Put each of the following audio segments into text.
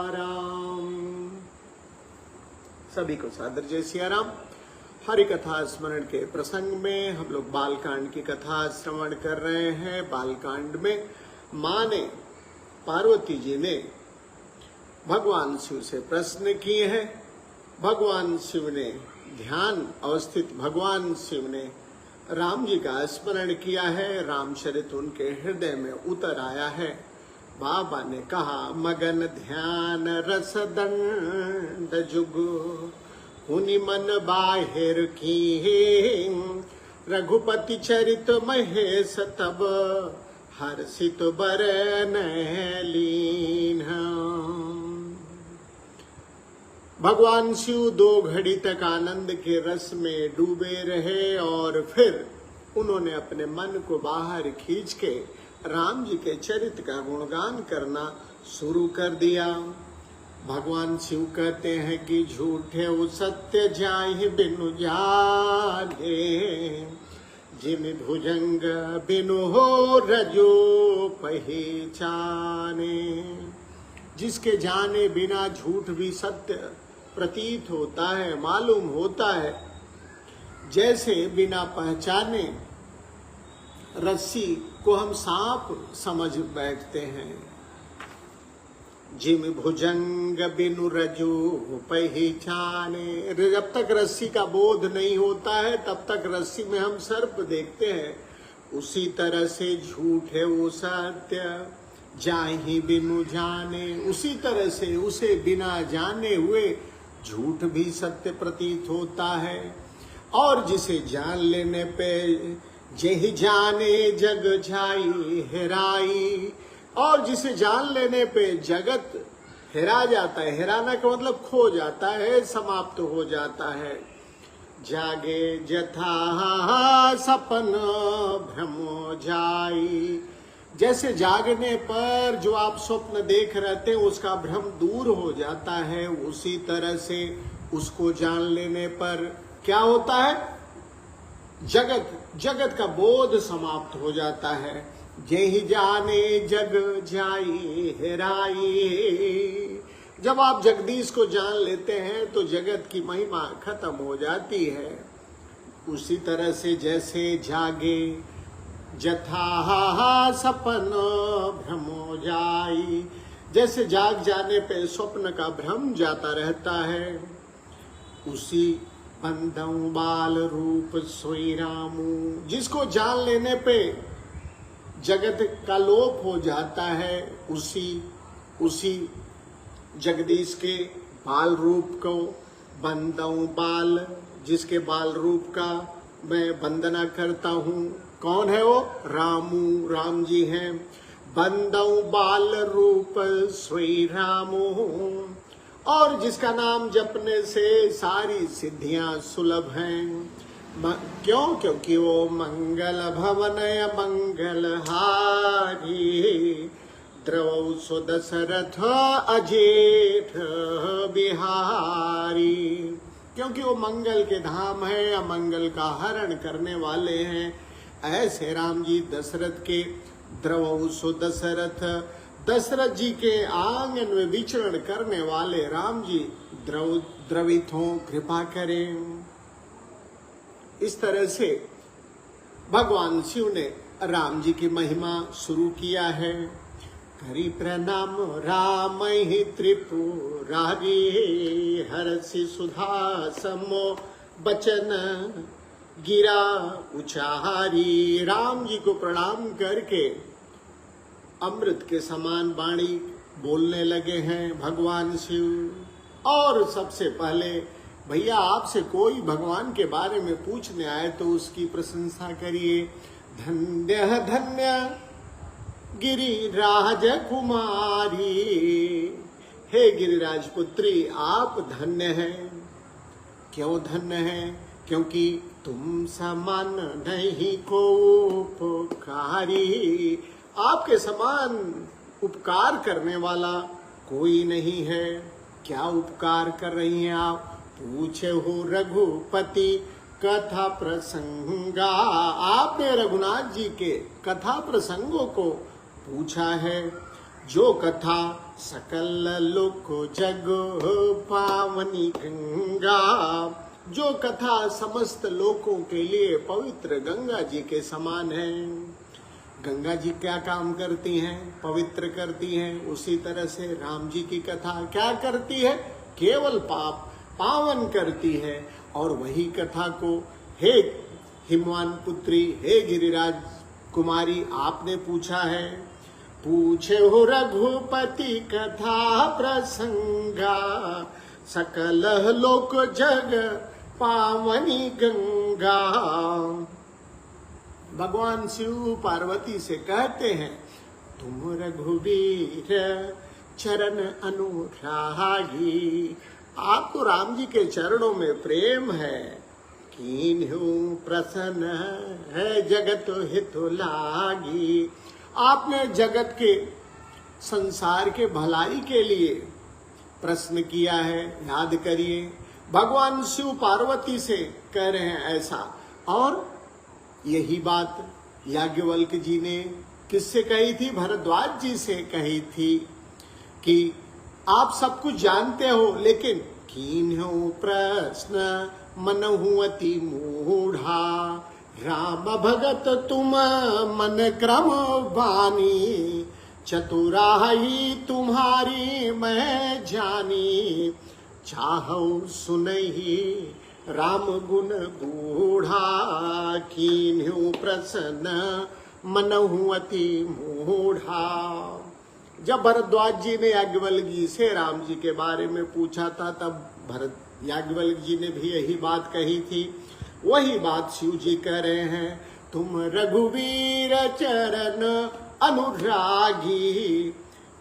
राम। सभी को सादर जय सिया राम। हरि कथा स्मरण के प्रसंग में हम लोग बालकांड की कथा श्रवण कर रहे हैं। बालकांड में माँ ने, पार्वती जी ने भगवान शिव से प्रश्न किए हैं। भगवान शिव ने ध्यान अवस्थित भगवान शिव ने राम जी का स्मरण किया है। रामचरित उनके हृदय में उतर आया है। बाबा ने कहा, मगन ध्यान रस दंड जुग हुनि मन बाहिर की, रघुपति चरित महेश तब हर्षित बरन लीन। भगवान शिव 2 घड़ी तक आनंद के रस में डूबे रहे और फिर उन्होंने अपने मन को बाहर खींच के राम जी के चरित्र का गुणगान करना शुरू कर दिया। भगवान शिव कहते हैं कि झूठे वो सत्य जाहि बिनु जाने, जिम भुजंग बिनु हो रजो पहचाने। जिसके जाने बिना झूठ भी सत्य प्रतीत होता है, मालूम होता है। जैसे बिना पहचाने रस्सी को हम सांप समझ बैठते हैं। जिम भुजंग बिनु रजो पहचाने। जब तक रस्सी का बोध नहीं होता है तब तक रस्सी में हम सर्प देखते हैं। उसी तरह से झूठ है वो सत्य जाहि बिनु जाने। उसी तरह से उसे बिना जाने हुए झूठ भी सत्य प्रतीत होता है। और जिसे जान लेने पे जेहि जाने जग जाई हेराई। और जिसे जान लेने पे जगत हेरा जाता है। हेराना का मतलब खो जाता है, समाप्त हो जाता है। जागे जथा सपन भ्रमो जाई। जैसे जागने पर जो आप स्वप्न देख रहे थे उसका भ्रम दूर हो जाता है, उसी तरह से उसको जान लेने पर क्या होता है? जगत का बोध समाप्त हो जाता है। जेहि जाने जग जाई हेराई। जब आप जगदीश को जान लेते हैं तो जगत की महिमा खत्म हो जाती है। उसी तरह से जैसे जागे जथा सपन भ्रमो जाई। जैसे जाग जाने पे स्वप्न का भ्रम जाता रहता है, उसी बंदऊ बाल रूप सोई रामू। जिसको जान लेने पे जगत का लोप हो जाता है, उसी जगदीश के बाल रूप को बंदऊ बाल, जिसके बाल रूप का मैं वंदना करता हूँ। कौन है वो? रामू, राम जी हैं। बंदऊ बाल रूप सोई रामू। और जिसका नाम जपने से सारी सिद्धियां सुलभ हैं। क्यों? क्योंकि वो मंगल भवनय मंगल हारी, द्रवौ सो दशरथ अजेठ बिहारी। क्योंकि वो मंगल के धाम है, अमंगल का हरण करने वाले हैं। ऐसे राम जी दशरथ के द्रवौ सो दशरथ जी के आंगन में विचरण करने वाले राम जी द्रवित हों, कृपा करें। इस तरह से भगवान शिव ने राम जी की महिमा शुरू किया है। करी प्रणाम राम ही त्रिपुरारी, हरसि सुधा समो बचन गिरा उचारी। राम जी को प्रणाम करके अमृत के समान वाणी बोलने लगे हैं भगवान शिव। और सबसे पहले भैया आपसे कोई भगवान के बारे में पूछने आए तो उसकी प्रशंसा करिए। धन्य धन्य गिरिराज कुमारी। हे गिरिराज पुत्री, आप धन्य हैं। क्यों धन्य हैं? क्योंकि तुम समान नहीं को उपकारी। आपके समान उपकार करने वाला कोई नहीं है। क्या उपकार कर रही हैं आप? पूछे हो रघुपति कथा प्रसंगा। आपने रघुनाथ जी के कथा प्रसंगों को पूछा है। जो कथा सकल लोक जग पावनी गंगा, जो कथा समस्त लोकों के लिए पवित्र गंगा जी के समान है। गंगा जी क्या काम करती हैं? पवित्र करती हैं। उसी तरह से राम जी की कथा क्या करती है? केवल पाप पावन करती है। और वही कथा को हे हिमवान पुत्री, हे गिरिराज कुमारी, आपने पूछा है। पूछे हो रघुपति कथा प्रसंगा, सकल लोक जग पावनी गंगा। भगवान शिव पार्वती से कहते हैं, तुम रघुवीर चरण अनुरागी, आपको राम जी के चरणों में प्रेम है। कीन्हु प्रसन्न है जगत हितु लागी, आपने जगत के संसार के भलाई के लिए प्रश्न किया है। याद करिए, भगवान शिव पार्वती से कह रहे हैं ऐसा। और यही बात याज्ञवल्क्य जी ने किससे कही थी? भरद्वाज जी से कही थी कि आप सब कुछ जानते हो, लेकिन कीन्हु प्रश्न मनहु अति मूढ़ा, राम भगत तुम मन क्रम बानी, चतुराई तुम्हारी मैं जानी, चाहौ सुनहि राम गुण गूढ़ा, कीन्हु प्रसन्न मनहु अति मूढ़ा। जब भरद्वाज जी ने याज्ञवल्क्य जी से राम जी के बारे में पूछा था, तब याज्ञवल्क्य जी ने भी यही बात कही थी। वही बात शिव जी कह रहे हैं, तुम रघुवीर चरण अनुरागी,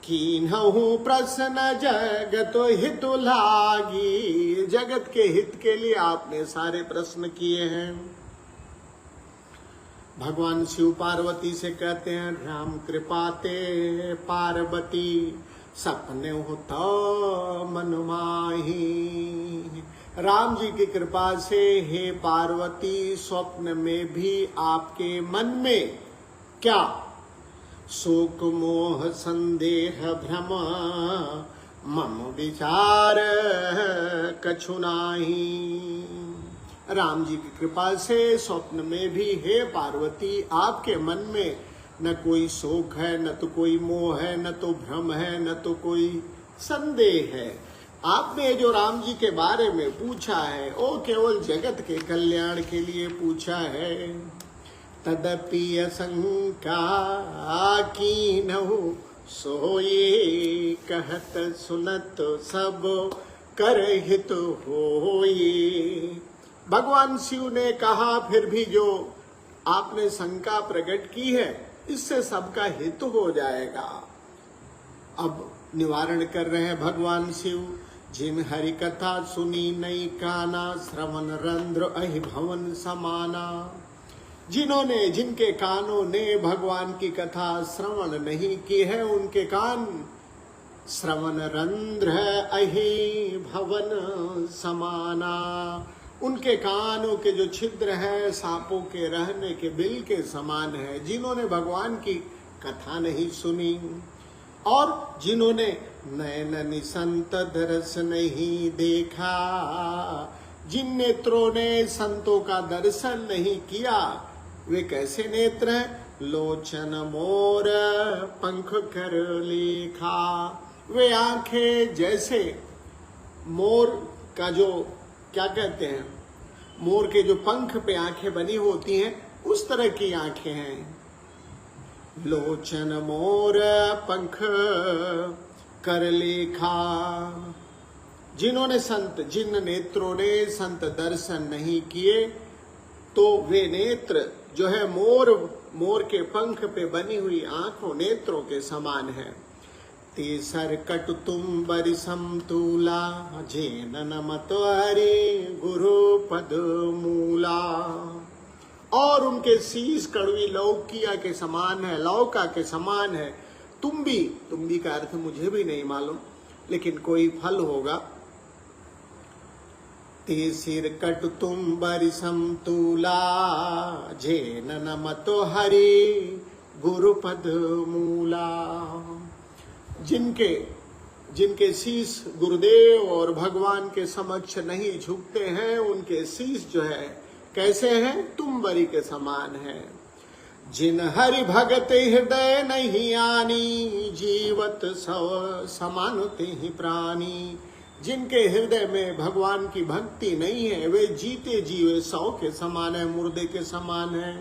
कीन्हु प्रश्न जगत हितु लागी, जगत के हित के लिए आपने सारे प्रश्न किए हैं। भगवान शिव पार्वती से कहते हैं, राम कृपाते पार्वती सपने हो तो मन माही, राम जी की कृपा से हे पार्वती स्वप्न में भी आपके मन में क्या? शोक मोह संदेह भ्रम मम विचार कछु नाही, राम जी की कृपा से स्वप्न में भी हे पार्वती आपके मन में न कोई शोक है, न तो कोई मोह है, न तो भ्रम है, न तो कोई संदेह है। आपने जो राम जी के बारे में पूछा है वो केवल जगत के कल्याण के लिए पूछा है। तदपि शंका कीन्हु सोये, कहत सुनत सब कर हित होये। भगवान शिव ने कहा, फिर भी जो आपने शंका प्रकट की है इससे सबका हित हो जाएगा। अब निवारण कर रहे हैं भगवान शिव। जिन हरि कथा सुनी नई काना, श्रवण रंध्र अहि भवन समाना। जिन्होंने, जिनके कानों ने भगवान की कथा श्रवण नहीं की है, उनके कान श्रवण रंध्र अहि भवन समाना, उनके कानों के जो छिद्र है सांपों के रहने के बिल के समान है। जिन्होंने भगवान की कथा नहीं सुनी और जिन्होंने नयन निसंत दर्श नहीं देखा, जिन नेत्रों ने संतों का दर्शन नहीं किया, वे कैसे नेत्र हैं? लोचन मोर पंख कर लेखा, वे आंखें जैसे मोर का जो क्या कहते हैं, मोर के जो पंख पे आंखें बनी होती हैं उस तरह की आंखें हैं। लोचन मोर पंख कर लेखा, जिन्होंने संत, जिन नेत्रों ने संत दर्शन नहीं किए, तो वे नेत्र जो है मोर के पंख पे बनी हुई आंखों नेत्रों के समान है। तीसर कटु तुम बरिसम तूला, जेन नमत हरि गुरु पद मूला। और उनके शीश कड़वी लौकिया के समान है, लौका के समान है। तुम्बी का अर्थ मुझे भी नहीं मालूम, लेकिन कोई फल होगा। तीसर कटु तुम बरिसम तूला, जेन नमत हरि गुरु पद मूला। जिनके शीश गुरुदेव और भगवान के समक्ष नहीं झुकते हैं, उनके शीश जो है कैसे हैं, तुम्बरी के समान है। जिन हरि भगत हृदय नहीं आनी, जीवत सव समानते ही प्राणी। जिनके हृदय में भगवान की भक्ति नहीं है, वे जीते जीवे सौ के समान है, मुर्दे के समान है।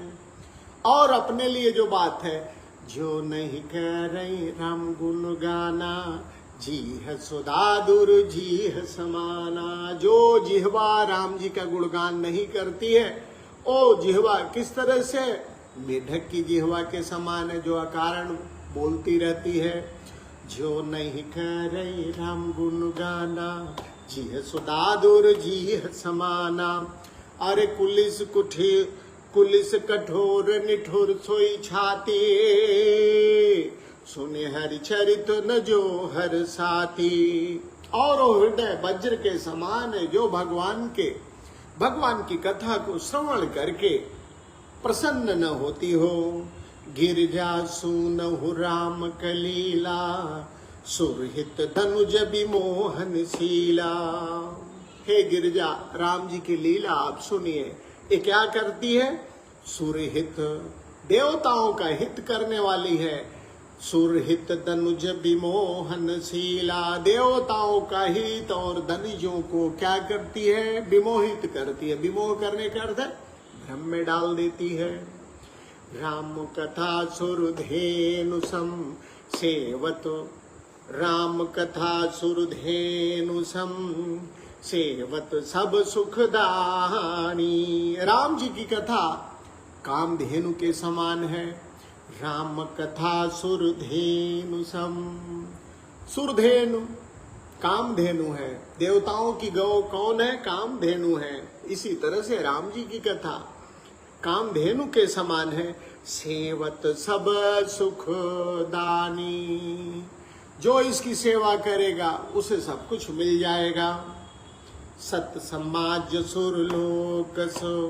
और अपने लिए जो बात है, जो नहीं कह रही राम गुण गाना, जी है सुदादुर जी है समाना। जो जिह्वा राम जी का गुणगान नहीं करती है, ओ जिह्वा किस तरह से, मेढक की जिह्वा के समान है, जो अकारण बोलती रहती है। जो नहीं कह रही राम गुण गाना, जी है सुदादुर जी है समाना। अरे कुलिस कठोर निठुर सोई छाती, सुने हरि चरित न जो हर साथी। और हृदय वज्र के समान है, जो भगवान की कथा को श्रवण करके प्रसन्न न होती हो। गिरिजा सुनहु राम कलीला, सुरहित धनुज विमोहन शीला। हे गिरिजा, राम जी की लीला आप सुनिए। ये क्या करती है, सुरहित, देवताओं का हित करने वाली है। सुरहित धनुज विमोहन शीला, देवताओं का हित और धनुजों को क्या करती है, विमोहित करती है। विमोह करने का अर्थ है भ्रम में डाल देती है। राम कथा सुरधेनु सम सेवत, राम कथा सुरधेनु सम सेवत सब सुखदानी। राम जी की कथा कामधेनु के समान है। राम कथा सुरधेनु सम, सुरधेनु कामधेनु है। देवताओं की गौ कौन है, कामधेनु है। इसी तरह से राम जी की कथा कामधेनु के समान है। सेवत सब सुखदानी, जो इसकी सेवा करेगा उसे सब कुछ मिल जाएगा। सत समाज सुरलोक सो,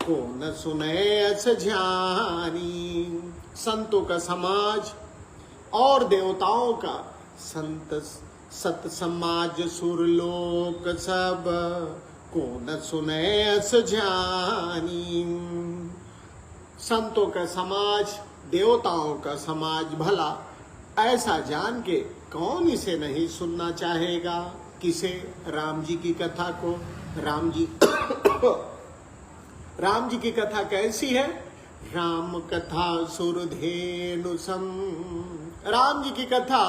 को न सुने अस जानी। संतों का समाज और देवताओं का सत समाज सुरलोक सब, को न सुने अस जानी। संतों का समाज, देवताओं का समाज, भला ऐसा जान के कौन इसे नहीं सुनना चाहेगा। किसे, राम जी की कथा को। राम जी की कथा कैसी है, राम कथा सुरधेनु सम। राम जी की कथा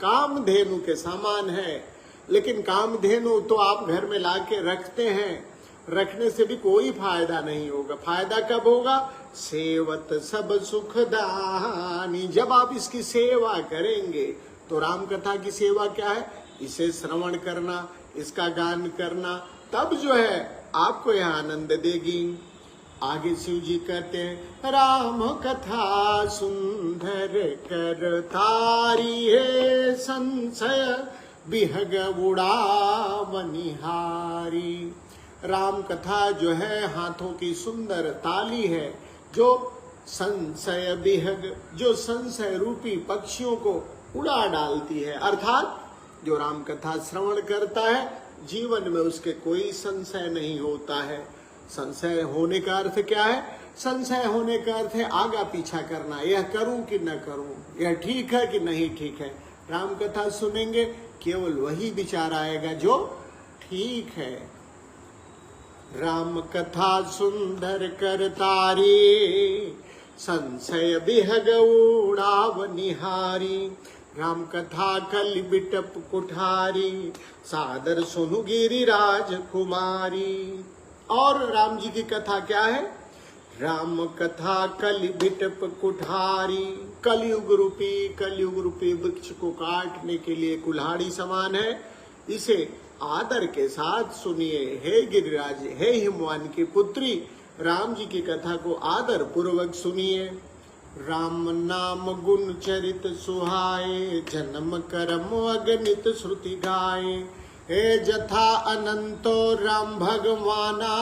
कामधेनु के समान है। लेकिन कामधेनु तो आप घर में लाके रखते हैं, रखने से भी कोई फायदा नहीं होगा। फायदा कब होगा, सेवत सब सुखदानी, जब आप इसकी सेवा करेंगे। तो राम कथा की सेवा क्या है, इसे श्रवण करना, इसका गान करना, तब जो है आपको यह आनंद देगी। आगे शिव जी कहते हैं, राम कथा सुंदर कर तारी है, संशय बिहग उड़ावनिहारी। राम कथा जो है हाथों की सुंदर ताली है, जो संशय बिहग, जो संशय रूपी पक्षियों को उड़ा डालती है। अर्थात जो राम कथा श्रवण करता है, जीवन में उसके कोई संशय नहीं होता है। संशय होने का अर्थ क्या है, संशय होने का अर्थ है आगा पीछा करना, यह करूं कि न करूं, यह ठीक है कि नहीं ठीक है। राम कथा सुनेंगे, केवल वही विचार आएगा जो ठीक है। राम कथा सुंदर कर तारी, संशय बिहग उड़ावनिहारी। राम कथा कल बिटप कुठारी, सादर सुनु गिरिराज कुमारी। और राम जी की कथा क्या है, राम कथा कल बिटप कुठारी। कलयुग रूपी वृक्ष को काटने के लिए कुल्हाड़ी समान है। इसे आदर के साथ सुनिए, हे गिरिराज, हे हिमवान की पुत्री, राम जी की कथा को आदर पूर्वक सुनिए। राम नाम गुण चरित सुहाए, जन्म कर्म अगणित श्रुति गाए। हे जथा अनंतो राम भगवाना,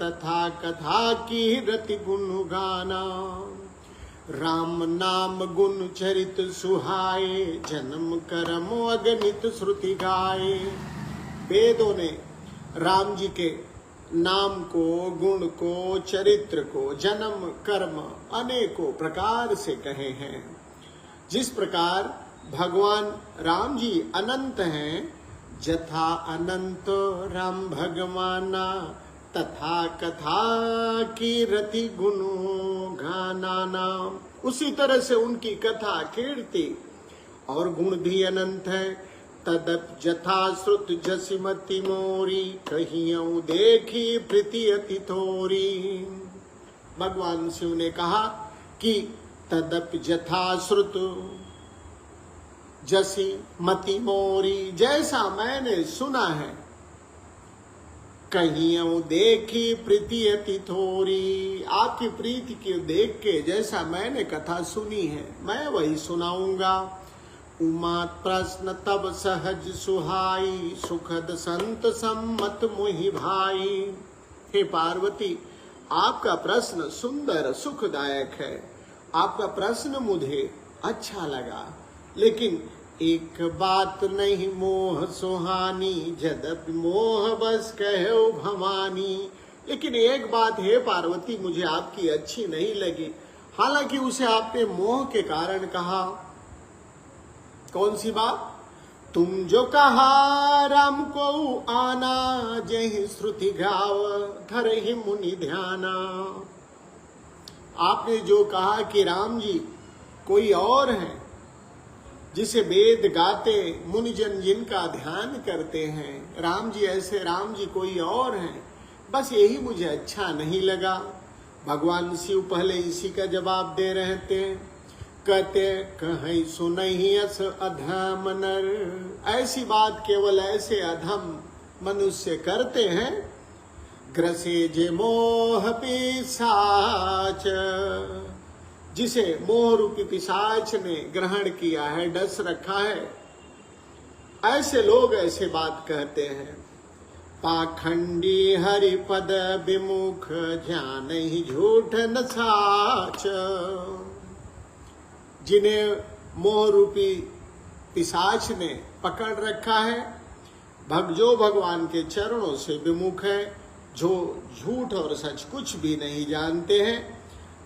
तथा कथा की रति गुण गाना। राम नाम गुण चरित सुहाए, जन्म कर्म अगणित श्रुति गाए। वेदों ने राम जी के नाम को, गुण को, चरित्र को, जन्म कर्म अनेकों प्रकार से कहे हैं। जिस प्रकार भगवान राम जी अनंत हैं, जथा अनंत राम भगवाना, तथा कथा की रति गुणों गाना। उसी तरह से उनकी कथा, कीर्ति और गुण भी अनंत है। तदप जथा श्रुत जसिमति मोरी, कहियों देखी प्रीति अति थोरी। भगवान शिव ने कहा कि तदप जथा श्रुत जसी मति मोरी, जैसा मैंने सुना है, कहियों देखी प्रीति अति थोरी। आपकी प्रीति को देख के जैसा मैंने कथा सुनी है, मैं वही सुनाऊंगा। उमा प्रश्न तब सहज सुहाई, सुखद संत सम्मत मुहि भाई। हे पार्वती, आपका प्रश्न सुंदर सुखदायक है, आपका प्रश्न मुझे अच्छा लगा, लेकिन एक बात नहीं मोह सुहानी, जदपि मोह बस कहो भवानी। लेकिन एक बात है पार्वती, मुझे आपकी अच्छी नहीं लगी, हालांकि उसे आपने मोह के कारण कहा। कौन सी बात? तुम जो कहा राम को आना, जय श्रुति गाव धरहि मुनि ध्याना। आपने जो कहा कि राम जी कोई और है, जिसे वेद गाते मुनिजन जिनका ध्यान करते हैं, राम जी ऐसे राम जी कोई और हैं, बस यही मुझे अच्छा नहीं लगा। भगवान शिव पहले इसी का जवाब दे रहे थे। कहते कहीं सुनहि अस अधम नर, ऐसी बात केवल ऐसे अधम मनुष्य करते हैं। ग्रसे जे मोह पिशाच, जिसे मोह रूपी पिशाच ने ग्रहण किया है, डस रखा है, ऐसे लोग ऐसे बात कहते हैं। पाखंडी हरि पद विमुख, जानहि झूठ न साच। जिन्हें मोह रूपी पिशाच ने पकड़ रखा है, जो भगवान के चरणों से विमुख है, जो झूठ और सच कुछ भी नहीं जानते हैं,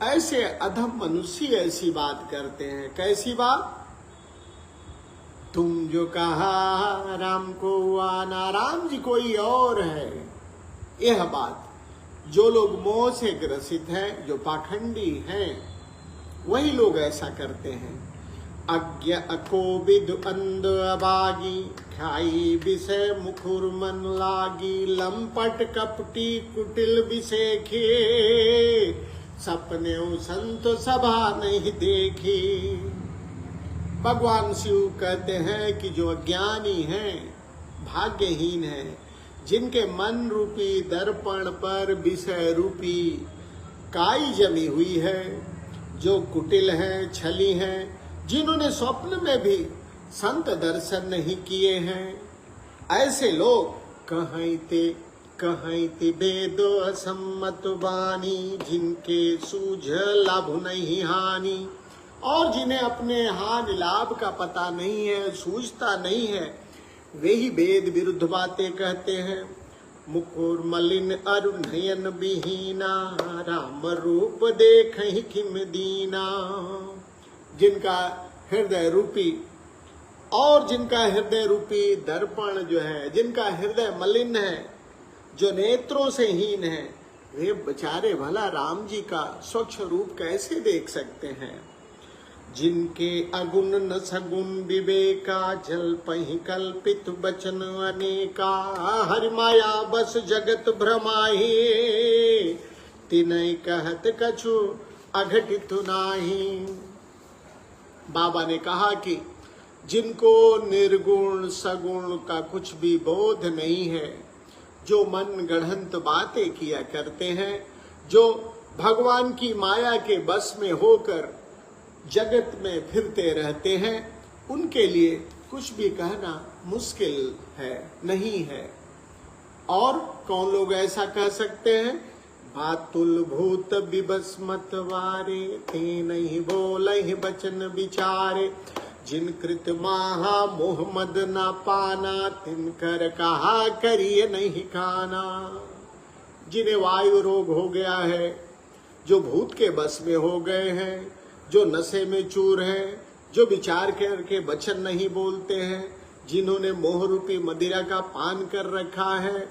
ऐसे अधम मनुष्य ऐसी बात करते हैं। कैसी बात? तुम जो कहा राम को आना, राम जी कोई और है, यह बात जो लोग मोह से ग्रसित हैं, जो पाखंडी हैं, वही लोग ऐसा करते हैं। अज्ञ अकोविद अंध अभागी, खाई विषय मुखुर मन लागी। लंपट कपटी कुटिल विषेखे, सपने संत सभा नहीं देखी। भगवान शिव कहते हैं कि जो अज्ञानी हैं, भाग्यहीन हैं, जिनके मन रूपी दर्पण पर विषय रूपी काई जमी हुई है, जो कुटिल हैं, छली हैं, जिन्होंने स्वप्न में भी संत दर्शन नहीं किए हैं, ऐसे लोग कहीं ते वेद असम्मत वाणी, जिनके सूझ लाभ नहीं हानि। और जिन्हें अपने हानि लाभ का पता नहीं है, सूझता नहीं है, वे ही वेद विरुद्ध बातें कहते हैं। मुकुर मलिन अरु नयन विहीना, राम रूप देखहि किम दीना। जिनका हृदय रूपी और जिनका हृदय रूपी दर्पण जो है, जिनका हृदय मलिन है, जो नेत्रों से हीन है, वे बेचारे भला राम जी का स्वच्छ रूप कैसे देख सकते हैं। जिनके अगुण न सगुण विवेका, जल पहि कल्पित वचन अनेका। हरि माया बस जगत भ्रमाहि, तिनय कहत कछु अघटित नाही। बाबा ने कहा कि जिनको निर्गुण सगुण का कुछ भी बोध नहीं है, जो मन गढ़ंत बातें किया करते हैं, जो भगवान की माया के बस में होकर जगत में फिरते रहते हैं, उनके लिए कुछ भी कहना मुश्किल है, नहीं है। और कौन लोग ऐसा कह सकते हैं? बातुल भूत विबस्मत वारे, ते नहीं बोलहि बचन विचारे। जिन कृत माहा मोहम्मद ना पाना, तिनकर कहा करिए नहीं खाना। जिन्हें वायु रोग हो गया है, जो भूत के बस में हो गए हैं, जो नशे में चूर हैं, जो विचार करके वचन नहीं बोलते हैं, जिन्होंने मोह रूपी मदिरा का पान कर रखा है,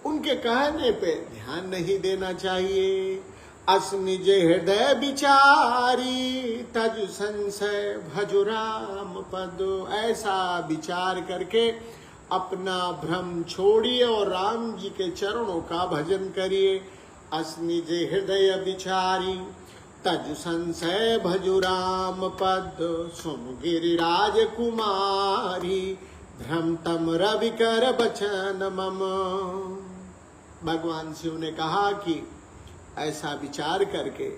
उनके कहने पे ध्यान नहीं देना चाहिए। अस निज हृदय विचारी, तज संशय भजु राम पद। ऐसा विचार करके अपना भ्रम छोड़िए और राम जी के चरणों का भजन करिए। अस निज हृदय विचारी, तज संशय भजु राम पद। सुन गिरिराज कुमारी, भ्रम तम रवि कर बचन मम। भगवान शिव ने कहा कि ऐसा विचार करके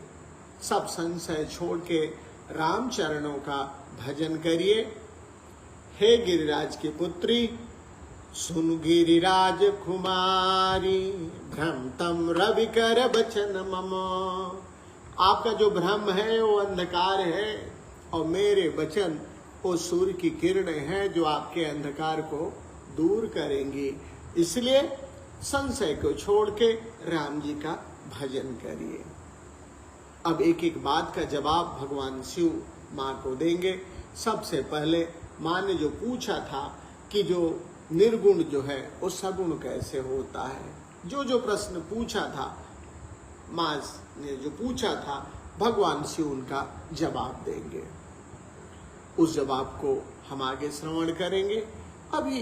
सब संशय छोड़ के राम चरणों का भजन करिए। हे गिरिराज की पुत्री, सुन गिरिराज कुमारी, भ्रम तम रवि कर बचन मम। आपका जो भ्रम है वो अंधकार है और मेरे वचन वो सूर्य की किरणें हैं जो आपके अंधकार को दूर करेंगी। इसलिए संशय को छोड़ के राम जी का भजन करिए। अब एक एक बात का जवाब भगवान शिव माँ को देंगे। सबसे पहले माँ ने जो पूछा था कि जो निर्गुण जो है वो सगुण कैसे होता है, जो प्रश्न पूछा था माँ ने जो पूछा था, भगवान शिव उनका जवाब देंगे। उस जवाब को हम आगे श्रवण करेंगे। अभी